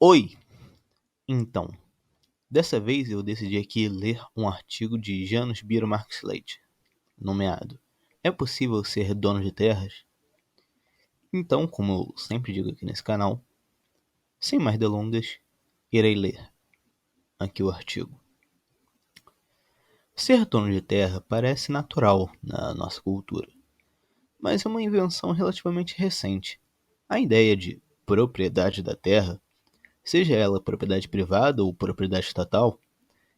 Oi! Então, dessa vez eu decidi aqui ler um artigo de Janos Biermark Slate, nomeado É possível ser dono de terras? Então, como eu sempre digo aqui nesse canal, sem mais delongas, irei ler aqui o artigo. Ser dono de terra parece natural na nossa cultura, mas é uma invenção relativamente recente. A ideia de propriedade da terra, seja ela propriedade privada ou propriedade estatal,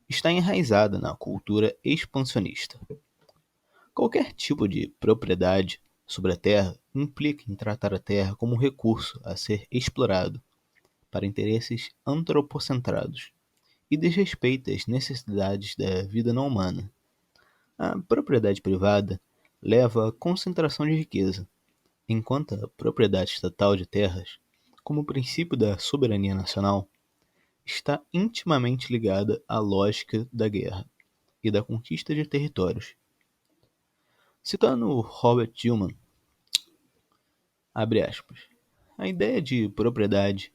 está enraizada na cultura expansionista. Qualquer tipo de propriedade sobre a terra implica em tratar a terra como um recurso a ser explorado para interesses antropocentrados e desrespeita as necessidades da vida não humana. A propriedade privada leva à concentração de riqueza, enquanto a propriedade estatal de terras, como princípio da soberania nacional, está intimamente ligada à lógica da guerra e da conquista de territórios. Citando Robert Tillman, abre aspas, a ideia de propriedade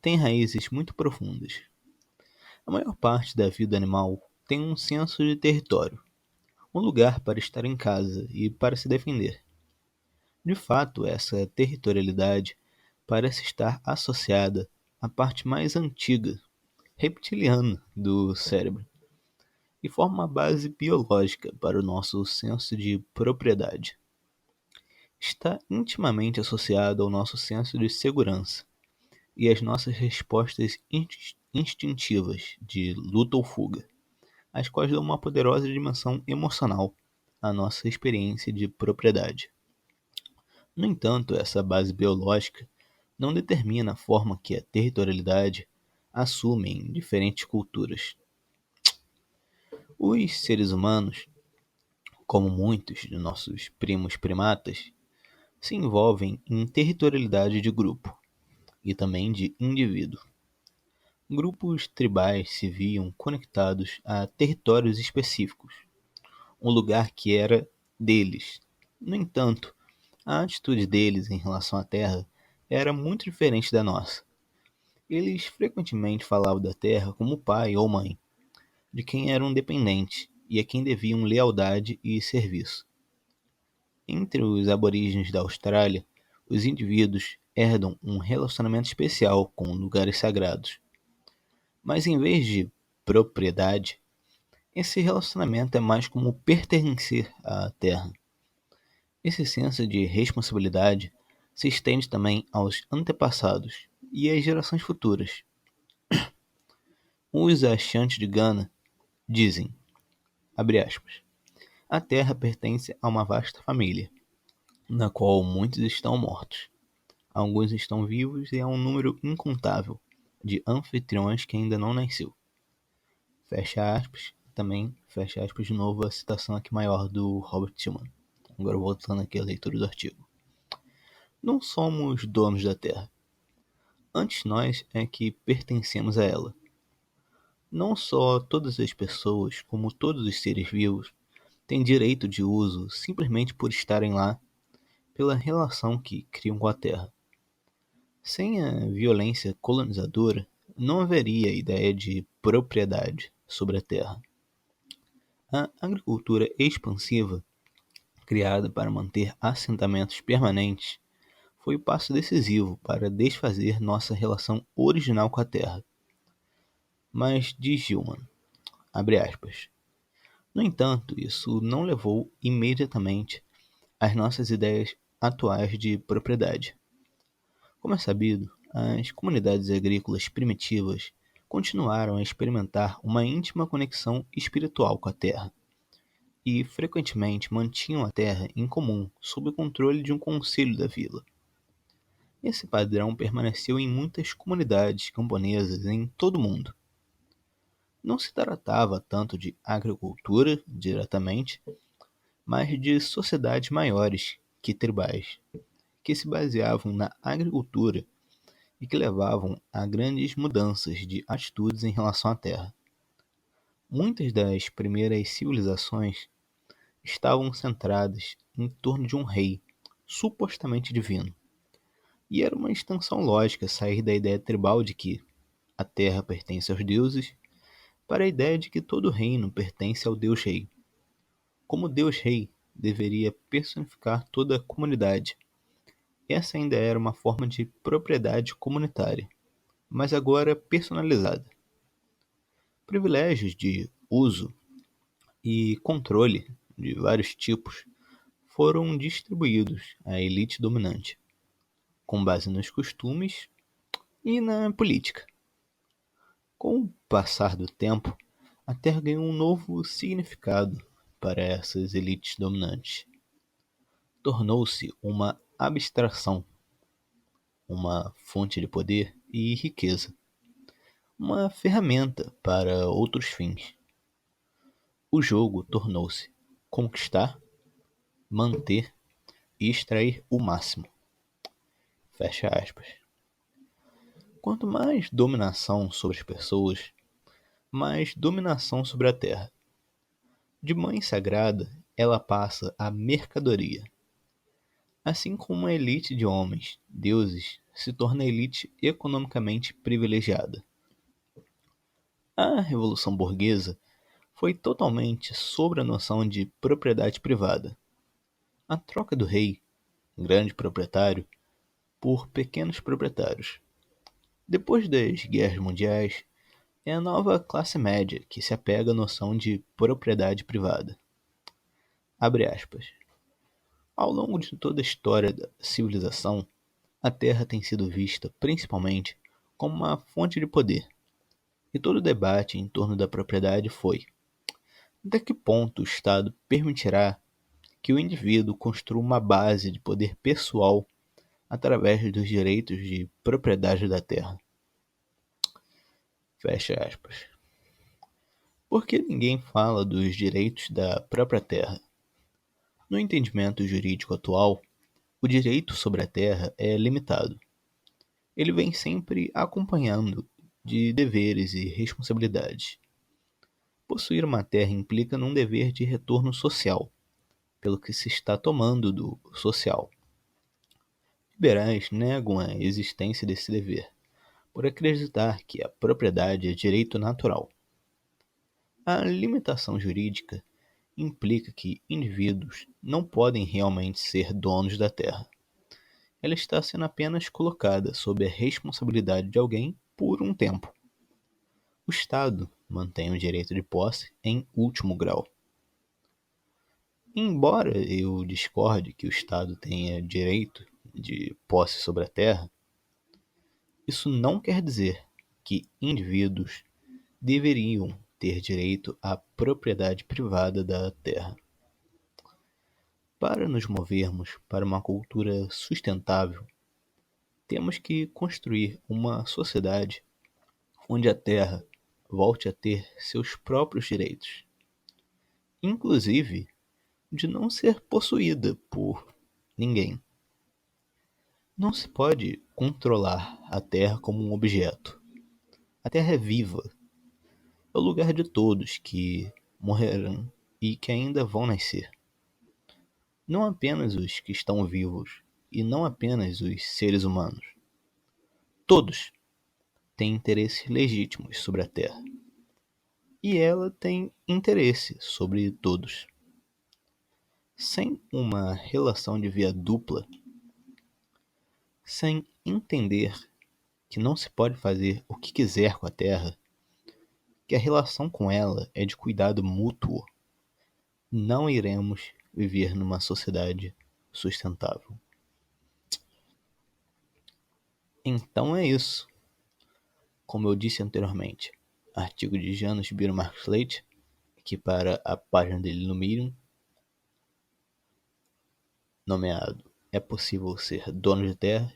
tem raízes muito profundas. A maior parte da vida animal tem um senso de território, um lugar para estar em casa e para se defender. De fato, essa territorialidade parece estar associada à parte mais antiga, reptiliana, do cérebro, e forma uma base biológica para o nosso senso de propriedade. Está intimamente associado ao nosso senso de segurança e às nossas respostas instintivas de luta ou fuga, as quais dão uma poderosa dimensão emocional à nossa experiência de propriedade. No entanto, essa base biológica não determina a forma que a territorialidade assume em diferentes culturas. Os seres humanos, como muitos de nossos primos primatas, se envolvem em territorialidade de grupo e também de indivíduo. Grupos tribais se viam conectados a territórios específicos, um lugar que era deles. No entanto, a atitude deles em relação à terra era muito diferente da nossa. Eles frequentemente falavam da terra como pai ou mãe, de quem eram dependentes e a quem deviam lealdade e serviço. Entre os aborígenes da Austrália, os indivíduos herdam um relacionamento especial com lugares sagrados. Mas em vez de propriedade, esse relacionamento é mais como pertencer à terra. Esse senso de responsabilidade se estende também aos antepassados e às gerações futuras. Os Ashanti de Gana dizem, abre aspas, a terra pertence a uma vasta família, na qual muitos estão mortos. Alguns estão vivos e há um número incontável de anfitriões que ainda não nasceu. Fecha aspas, também fecha aspas de novo a citação aqui maior do Robert Tillman. Agora voltando aqui à leitura do artigo. Não somos donos da Terra. Antes nós é que pertencemos a ela. Não só todas as pessoas, como todos os seres vivos, têm direito de uso simplesmente por estarem lá, pela relação que criam com a Terra. Sem a violência colonizadora, não haveria ideia de propriedade sobre a Terra. A agricultura expansiva, criada para manter assentamentos permanentes, foi o passo decisivo para desfazer nossa relação original com a Terra. Mas, diz Gilman, abre aspas, no entanto, isso não levou imediatamente às nossas ideias atuais de propriedade. Como é sabido, as comunidades agrícolas primitivas continuaram a experimentar uma íntima conexão espiritual com a terra e frequentemente mantinham a terra em comum sob o controle de um conselho da vila. Esse padrão permaneceu em muitas comunidades camponesas em todo o mundo. Não se tratava tanto de agricultura diretamente, mas de sociedades maiores que tribais, que se baseavam na agricultura e que levavam a grandes mudanças de atitudes em relação à terra. Muitas das primeiras civilizações estavam centradas em torno de um rei, supostamente divino, e era uma extensão lógica sair da ideia tribal de que, a terra pertence aos deuses, para a ideia de que todo reino pertence ao Deus Rei. Como Deus Rei deveria personificar toda a comunidade. Essa ainda era uma forma de propriedade comunitária, mas agora personalizada. Privilégios de uso e controle de vários tipos foram distribuídos à elite dominante, com base nos costumes e na política. Com o passar do tempo, a Terra ganhou um novo significado para essas elites dominantes. Tornou-se uma abstração, uma fonte de poder e riqueza, uma ferramenta para outros fins. O jogo tornou-se conquistar, manter e extrair o máximo. Fecha aspas. Quanto mais dominação sobre as pessoas, mais dominação sobre a terra. De mãe sagrada, ela passa a mercadoria. Assim como uma elite de homens, deuses, se torna elite economicamente privilegiada. A Revolução Burguesa foi totalmente sobre a noção de propriedade privada. A troca do rei, grande proprietário, por pequenos proprietários. Depois das guerras mundiais, é a nova classe média que se apega à noção de propriedade privada. Abre aspas. Ao longo de toda a história da civilização, a Terra tem sido vista principalmente como uma fonte de poder, e todo o debate em torno da propriedade foi: até que ponto o Estado permitirá que o indivíduo construa uma base de poder pessoal através dos direitos de propriedade da terra? Fecha aspas. Por que ninguém fala dos direitos da própria terra? No entendimento jurídico atual, o direito sobre a terra é limitado. Ele vem sempre acompanhando de deveres e responsabilidades. Possuir uma terra implica num dever de retorno social, pelo que se está tomando do social. Liberais negam a existência desse dever, por acreditar que a propriedade é direito natural. A limitação jurídica implica que indivíduos não podem realmente ser donos da terra. Ela está sendo apenas colocada sob a responsabilidade de alguém por um tempo. O Estado mantém o direito de posse em último grau. Embora eu discorde que o Estado tenha direito de posse sobre a terra, isso não quer dizer que indivíduos deveriam ter direito à propriedade privada da terra. Para nos movermos para uma cultura sustentável, temos que construir uma sociedade onde a terra volte a ter seus próprios direitos, inclusive de não ser possuída por ninguém. Não se pode controlar a terra como um objeto. A terra é viva. É o lugar de todos que morrerão e que ainda vão nascer. Não apenas os que estão vivos, e não apenas os seres humanos. Todos têm interesses legítimos sobre a terra. E ela tem interesse sobre todos. Sem uma relação de via dupla, sem entender que não se pode fazer o que quiser com a terra, que a relação com ela é de cuidado mútuo, não iremos viver numa sociedade sustentável. Então é isso. Como eu disse anteriormente, artigo de Janos Biro Marcos Leite, aqui para a página dele no Medium, nomeado "É possível ser dono de terra",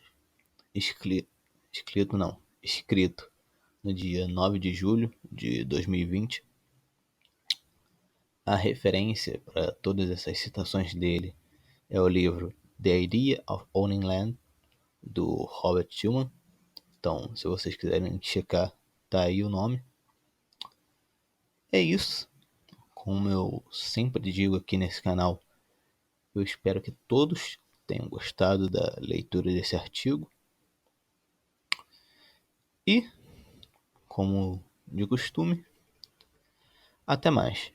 escrito no dia 9 de julho de 2020. A referência para todas essas citações dele é o livro The Idea of Owning Land, do Robert Schuman. Então, se vocês quiserem checar, tá aí o nome. É isso. Como eu sempre digo aqui nesse canal, eu espero que todos tenham gostado da leitura desse artigo. E como de costume. Até mais.